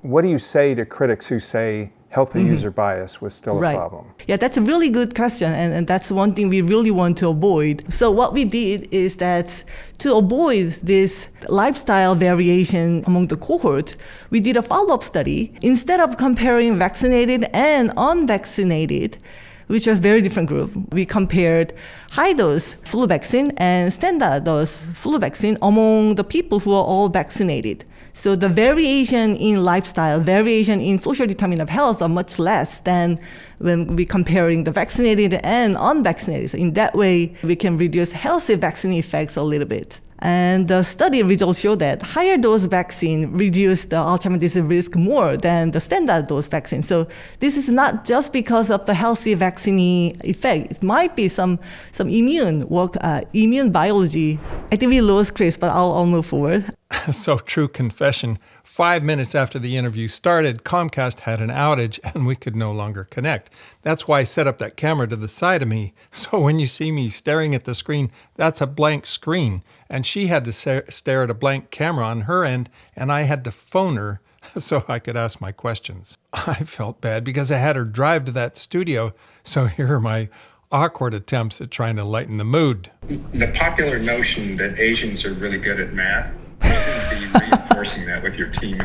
What do you say to critics who say healthy user bias was still a problem? Yeah, that's a really good question, and that's one thing we really want to avoid. So what we did is that to avoid this lifestyle variation among the cohort, we did a follow-up study. Instead of comparing vaccinated and unvaccinated, which was very different group, we compared high-dose flu vaccine and standard dose flu vaccine among the people who are all vaccinated. So the variation in lifestyle, variation in social determinant of health are much less than when we're comparing the vaccinated and unvaccinated. So in that way, we can reduce healthy vaccine effects a little bit. And the study results show that higher dose vaccine reduce the Alzheimer's disease risk more than the standard dose vaccine. So this is not just because of the healthy vaccine effect. It might be some immune work, immune biology. I think we lost Chris, but I'll move forward. So true confession. 5 minutes after the interview started, Comcast had an outage and we could no longer connect. That's why I set up that camera to the side of me. So when you see me staring at the screen, that's a blank screen. And she had to stare at a blank camera on her end, and I had to phone her so I could ask my questions. I felt bad because I had her drive to that studio, so here are my awkward attempts at trying to lighten the mood. The popular notion that Asians are really good at math, you seem to be reinforcing that with your team.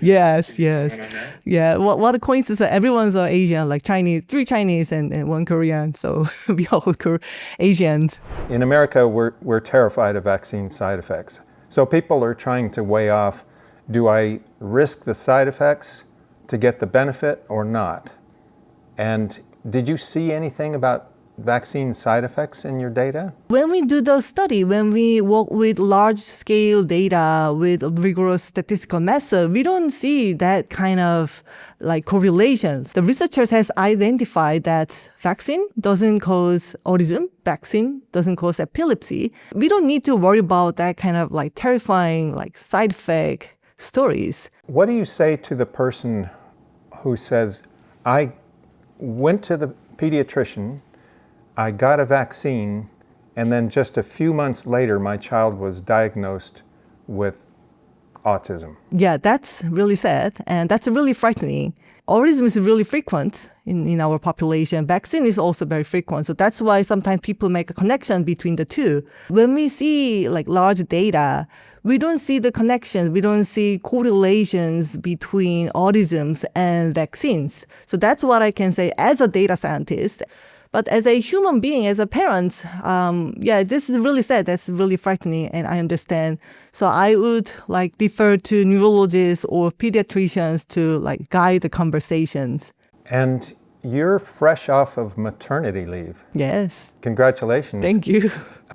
Yes. Yeah, what a coincidence that everyone's Asian, like Chinese, 3 Chinese and 1 Korean, so we all Asians. In America, we're terrified of vaccine side effects. So people are trying to weigh off, do I risk the side effects to get the benefit or not? And did you see anything about vaccine side effects in your data? When we do the study, when we work with large-scale data with a rigorous statistical method, we don't see that kind of correlations. The researchers has identified that vaccine doesn't cause autism, vaccine doesn't cause epilepsy. We don't need to worry about that kind of terrifying side effect stories. What do you say to the person who says, I went to the pediatrician, I got a vaccine, and then just a few months later, my child was diagnosed with autism? Yeah, that's really sad, and that's really frightening. Autism is really frequent in our population. Vaccine is also very frequent. So that's why sometimes people make a connection between the two. When we see large data, we don't see the connections. We don't see correlations between autisms and vaccines. So that's what I can say as a data scientist. But as a human being, as a parent, this is really sad. That's really frightening, and I understand. So I would defer to neurologists or pediatricians to guide the conversations. And you're fresh off of maternity leave. Yes. Congratulations. Thank you.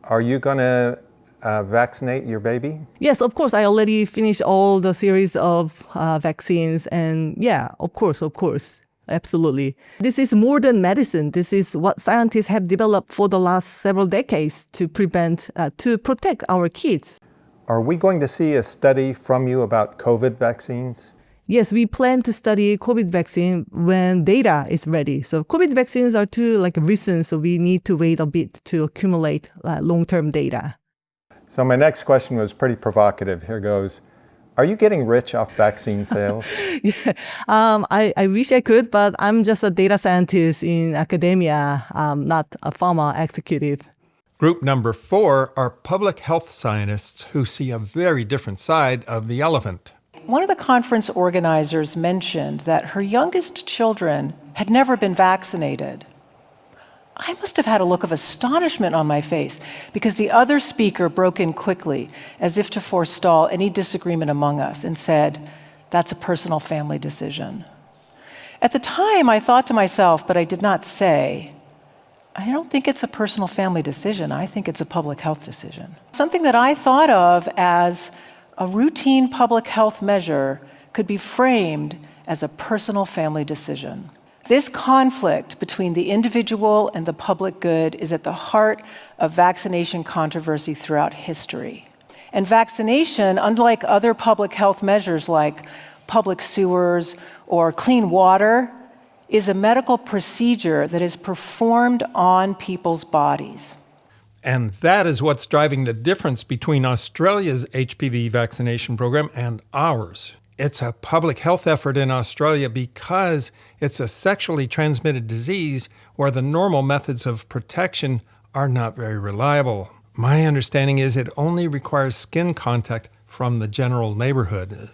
Are you going to vaccinate your baby? Yes, of course. I already finished all the series of vaccines, and of course. Absolutely. This is more than medicine. This is what scientists have developed for the last several decades to protect our kids. Are we going to see a study from you about COVID vaccines? Yes, we plan to study COVID vaccine when data is ready. So COVID vaccines are too recent, so we need to wait a bit to accumulate long-term data. So my next question was pretty provocative. Here goes. Are you getting rich off vaccine sales? I wish I could, but I'm just a data scientist in academia, not a pharma executive. Group number 4 are public health scientists who see a very different side of the elephant. One of the conference organizers mentioned that her youngest children had never been vaccinated. I must have had a look of astonishment on my face because the other speaker broke in quickly, as if to forestall any disagreement among us, and said, "That's a personal family decision." At the time, I thought to myself, but I did not say, I don't think it's a personal family decision. I think it's a public health decision. Something that I thought of as a routine public health measure could be framed as a personal family decision. This conflict between the individual and the public good is at the heart of vaccination controversy throughout history. And vaccination, unlike other public health measures like public sewers or clean water, is a medical procedure that is performed on people's bodies. And that is what's driving the difference between Australia's HPV vaccination program and ours. It's a public health effort in Australia because it's a sexually transmitted disease where the normal methods of protection are not very reliable. My understanding is it only requires skin contact from the general neighborhood.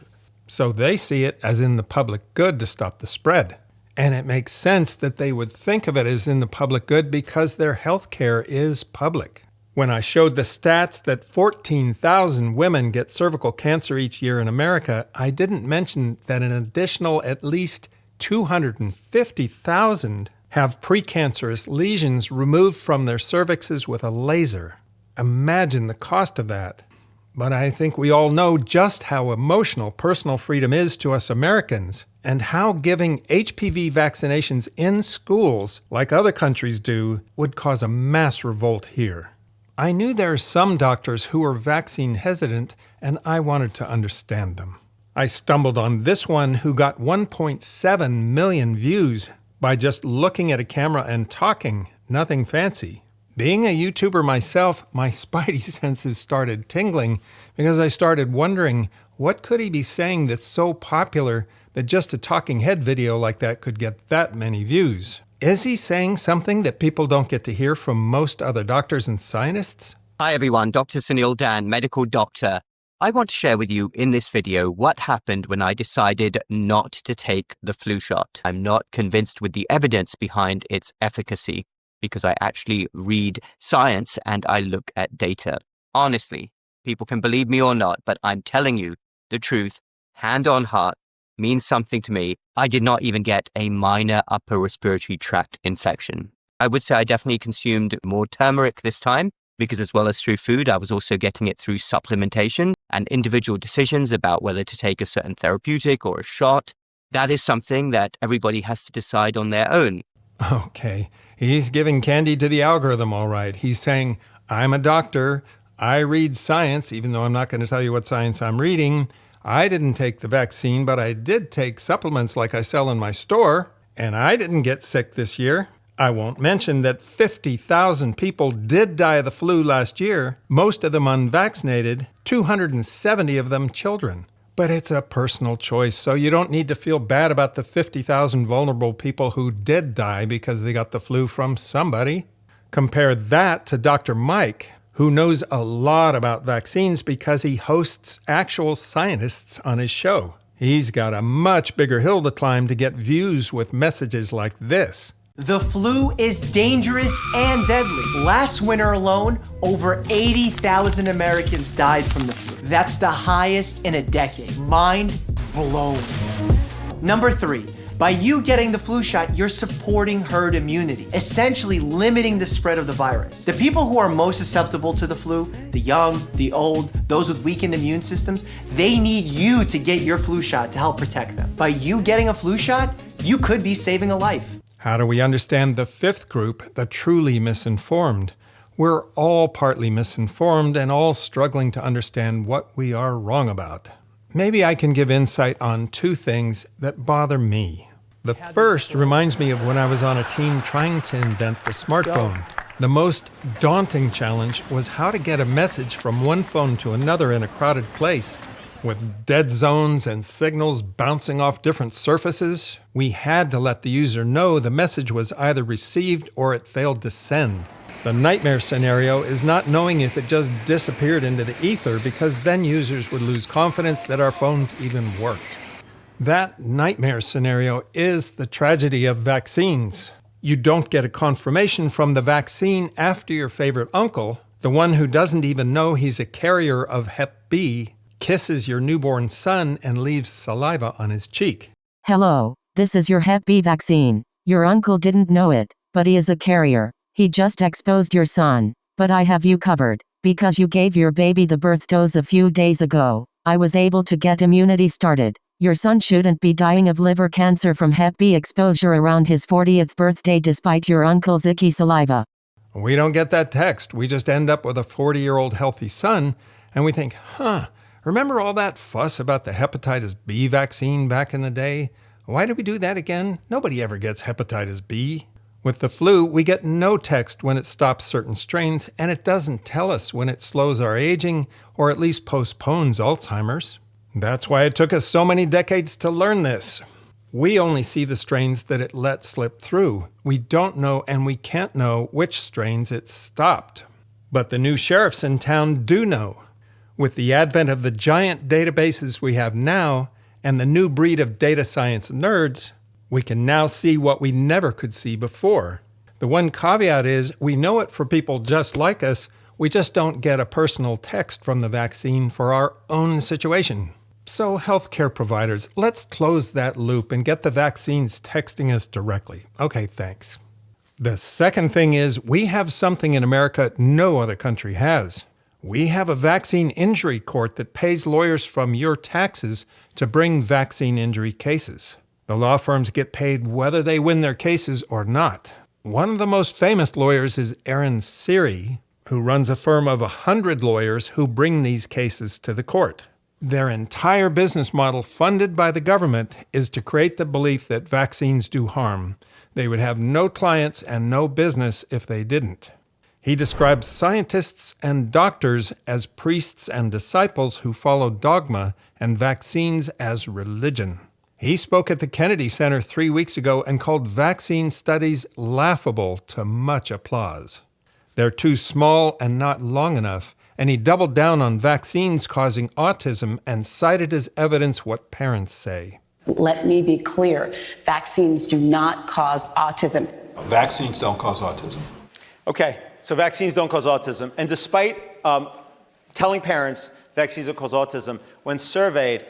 So they see it as in the public good to stop the spread. And it makes sense that they would think of it as in the public good because their health care is public. When I showed the stats that 14,000 women get cervical cancer each year in America, I didn't mention that an additional at least 250,000 have precancerous lesions removed from their cervixes with a laser. Imagine the cost of that. But I think we all know just how emotional personal freedom is to us Americans, and how giving HPV vaccinations in schools, like other countries do, would cause a mass revolt here. I knew there are some doctors who were vaccine hesitant, and I wanted to understand them. I stumbled on this one who got 1.7 million views by just looking at a camera and talking, nothing fancy. Being a YouTuber myself, my spidey senses started tingling because I started wondering, what could he be saying that's so popular that just a talking head video like that could get that many views? Is he saying something that people don't get to hear from most other doctors and scientists? Hi everyone, Dr. Sunil Dan, medical doctor. I want to share with you in this video what happened when I decided not to take the flu shot. I'm not convinced with the evidence behind its efficacy because I actually read science and I look at data. Honestly, people can believe me or not, but I'm telling you the truth, hand on heart, means something to me. I did not even get a minor upper respiratory tract infection. I would say I definitely consumed more turmeric this time because as well as through food, I was also getting it through supplementation and individual decisions about whether to take a certain therapeutic or a shot. That is something that everybody has to decide on their own. Okay, he's giving candy to the algorithm, all right. He's saying, I'm a doctor. I read science, even though I'm not going to tell you what science I'm reading. I didn't take the vaccine, but I did take supplements like I sell in my store, and I didn't get sick this year. I won't mention that 50,000 people did die of the flu last year, most of them unvaccinated, 270 of them children. But it's a personal choice, so you don't need to feel bad about the 50,000 vulnerable people who did die because they got the flu from somebody. Compare that to Dr. Mike, who knows a lot about vaccines because he hosts actual scientists on his show. He's got a much bigger hill to climb to get views with messages like this. The flu is dangerous and deadly. Last winter alone, over 80,000 Americans died from the flu. That's the highest in a decade. Mind blown. Number 3, by you getting the flu shot, you're supporting herd immunity, essentially limiting the spread of the virus. The people who are most susceptible to the flu, the young, the old, those with weakened immune systems, they need you to get your flu shot to help protect them. By you getting a flu shot, you could be saving a life. How do we understand the 5th group, the truly misinformed? We're all partly misinformed and all struggling to understand what we are wrong about. Maybe I can give insight on 2 things that bother me. The first reminds me of when I was on a team trying to invent the smartphone. The most daunting challenge was how to get a message from one phone to another in a crowded place. With dead zones and signals bouncing off different surfaces, we had to let the user know the message was either received or it failed to send. The nightmare scenario is not knowing if it just disappeared into the ether because then users would lose confidence that our phones even worked. That nightmare scenario is the tragedy of vaccines. You don't get a confirmation from the vaccine after your favorite uncle, the one who doesn't even know he's a carrier of Hep B, kisses your newborn son and leaves saliva on his cheek. Hello, this is your Hep B vaccine. Your uncle didn't know it, but he is a carrier. He just exposed your son. But I have you covered. Because you gave your baby the birth dose a few days ago, I was able to get immunity started. Your son shouldn't be dying of liver cancer from Hep B exposure around his 40th birthday despite your uncle's icky saliva. We don't get that text. We just end up with a 40-year-old healthy son, and we think, remember all that fuss about the hepatitis B vaccine back in the day? Why did we do that again? Nobody ever gets hepatitis B. With the flu, we get no text when it stops certain strains, and it doesn't tell us when it slows our aging or at least postpones Alzheimer's. That's why it took us so many decades to learn this. We only see the strains that it let slip through. We don't know and we can't know which strains it stopped. But the new sheriffs in town do know. With the advent of the giant databases we have now and the new breed of data science nerds, we can now see what we never could see before. The one caveat is we know it for people just like us, we just don't get a personal text from the vaccine for our own situation. So healthcare providers, let's close that loop and get the vaccines texting us directly. Okay, thanks. The second thing is we have something in America no other country has. We have a vaccine injury court that pays lawyers from your taxes to bring vaccine injury cases. The law firms get paid whether they win their cases or not. One of the most famous lawyers is Aaron Siri, who runs a firm of 100 lawyers who bring these cases to the court. Their entire business model, funded by the government, is to create the belief that vaccines do harm. They would have no clients and no business if they didn't. He describes scientists and doctors as priests and disciples who follow dogma and vaccines as religion. He spoke at the Kennedy Center 3 weeks ago and called vaccine studies laughable to much applause. They're too small and not long enough, and he doubled down on vaccines causing autism and cited as evidence what parents say. Let me be clear, vaccines do not cause autism. Vaccines don't cause autism. Okay, so vaccines don't cause autism. And despite telling parents vaccines don't cause autism, when surveyed,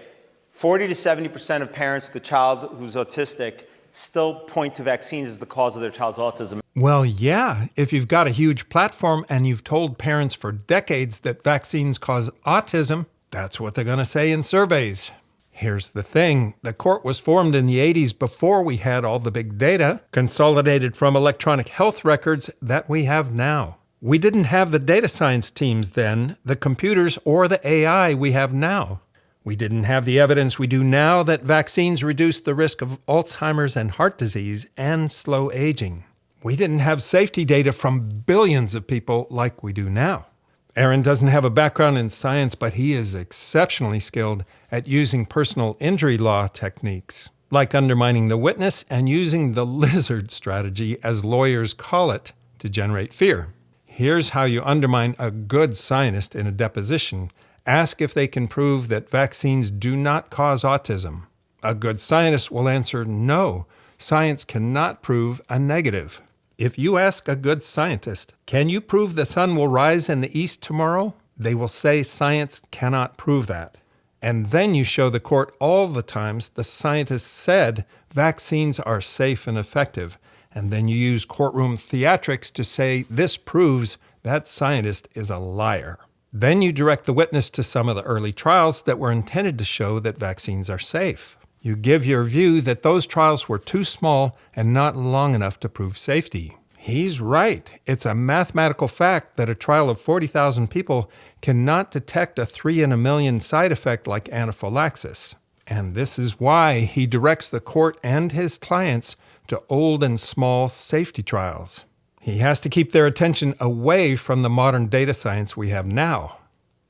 40 to 70% of parents with a child who's autistic still point to vaccines as the cause of their child's autism. Well, yeah, if you've got a huge platform and you've told parents for decades that vaccines cause autism, that's what they're going to say in surveys. Here's the thing. The court was formed in the 80s before we had all the big data consolidated from electronic health records that we have now. We didn't have the data science teams then, the computers, or the AI we have now. We didn't have the evidence we do now that vaccines reduce the risk of Alzheimer's and heart disease and slow aging. We didn't have safety data from billions of people like we do now. Aaron doesn't have a background in science, but he is exceptionally skilled at using personal injury law techniques, like undermining the witness and using the lizard strategy, as lawyers call it, to generate fear. Here's how you undermine a good scientist in a deposition. Ask if they can prove that vaccines do not cause autism. A good scientist will answer no. Science cannot prove a negative. If you ask a good scientist, can you prove the sun will rise in the east tomorrow? They will say science cannot prove that. And then you show the court all the times the scientists said vaccines are safe and effective. And then you use courtroom theatrics to say this proves that scientist is a liar. Then you direct the witness to some of the early trials that were intended to show that vaccines are safe. You give your view that those trials were too small and not long enough to prove safety. He's right. It's a mathematical fact that a trial of 40,000 people cannot detect a 3 in a million side effect like anaphylaxis. And this is why he directs the court and his clients to old and small safety trials. He has to keep their attention away from the modern data science we have now.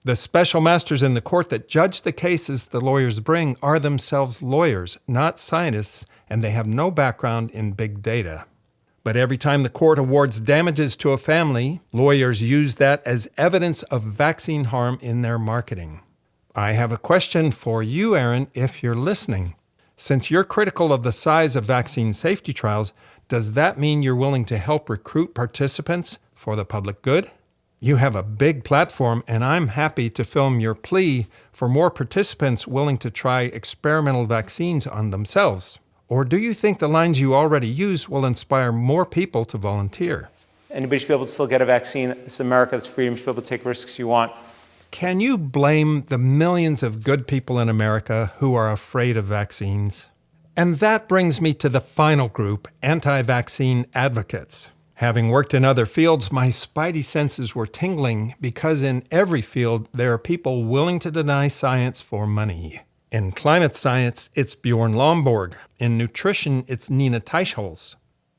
The special masters in the court that judge the cases the lawyers bring are themselves lawyers, not scientists, and they have no background in big data. But every time the court awards damages to a family, lawyers use that as evidence of vaccine harm in their marketing. I have a question for you, Aaron, if you're listening. Since you're critical of the size of vaccine safety trials, does that mean you're willing to help recruit participants for the public good? You have a big platform, and I'm happy to film your plea for more participants willing to try experimental vaccines on themselves. Or do you think the lines you already use will inspire more people to volunteer? Anybody should be able to still get a vaccine. It's America, it's freedom. You should be able to take risks you want. Can you blame the millions of good people in America who are afraid of vaccines? And that brings me to the final group, anti-vaccine advocates. Having worked in other fields, my spidey senses were tingling because in every field there are people willing to deny science for money. In climate science, it's Bjorn Lomborg. In nutrition, it's Nina Teicholz.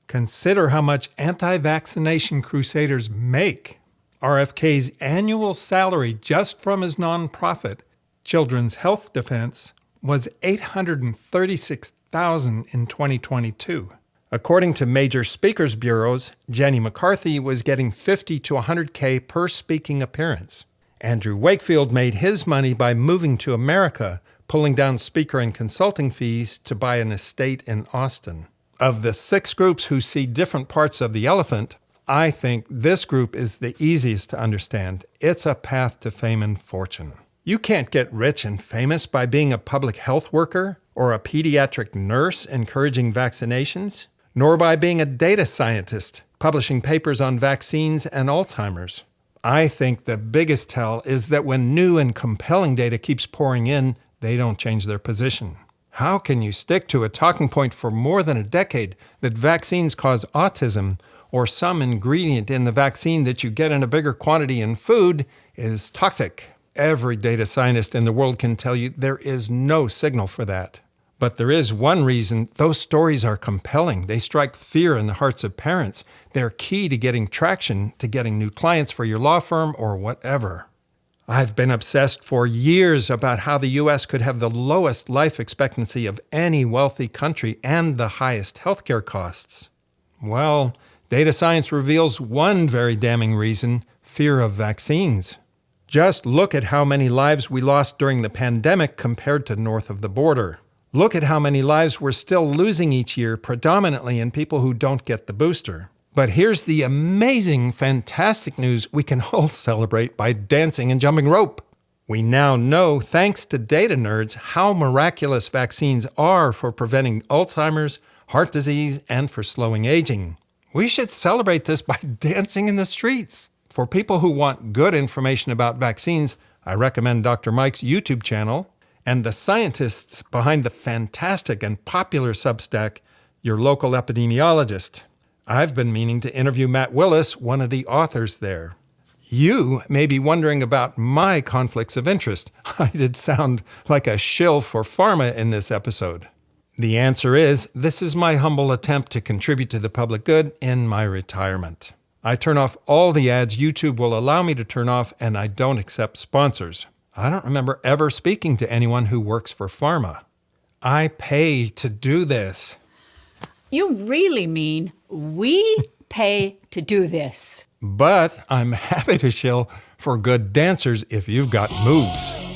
Consider how much anti-vaccination crusaders make. RFK's annual salary just from his nonprofit, Children's Health Defense, was $836,000 in 2022. According to major speakers bureaus, Jenny McCarthy was getting $50 to $100K per speaking appearance. Andrew Wakefield made his money by moving to America, pulling down speaker and consulting fees to buy an estate in Austin. Of the 6 groups who see different parts of the elephant, I think this group is the easiest to understand. It's a path to fame and fortune. You can't get rich and famous by being a public health worker or a pediatric nurse encouraging vaccinations, nor by being a data scientist publishing papers on vaccines and Alzheimer's. I think the biggest tell is that when new and compelling data keeps pouring in, they don't change their position. How can you stick to a talking point for more than a decade that vaccines cause autism, or some ingredient in the vaccine that you get in a bigger quantity in food is toxic? Every data scientist in the world can tell you there is no signal for that. But there is one reason those stories are compelling. They strike fear in the hearts of parents. They're key to getting traction, to getting new clients for your law firm or whatever. I've been obsessed for years about how the U.S. could have the lowest life expectancy of any wealthy country and the highest healthcare costs. Well, data science reveals one very damning reason: fear of vaccines. Just look at how many lives we lost during the pandemic compared to north of the border. Look at how many lives we're still losing each year, predominantly in people who don't get the booster. But here's the amazing, fantastic news we can all celebrate by dancing and jumping rope. We now know, thanks to data nerds, how miraculous vaccines are for preventing Alzheimer's, heart disease, and for slowing aging. We should celebrate this by dancing in the streets. For people who want good information about vaccines, I recommend Dr. Mike's YouTube channel and the scientists behind the fantastic and popular Substack, Your Local Epidemiologist. I've been meaning to interview Matt Willis, one of the authors there. You may be wondering about my conflicts of interest. I did sound like a shill for pharma in this episode. The answer is, this is my humble attempt to contribute to the public good in my retirement. I turn off all the ads YouTube will allow me to turn off, and I don't accept sponsors. I don't remember ever speaking to anyone who works for pharma. I pay to do this. You really mean we pay to do this? But I'm happy to shill for good dancers if you've got moves.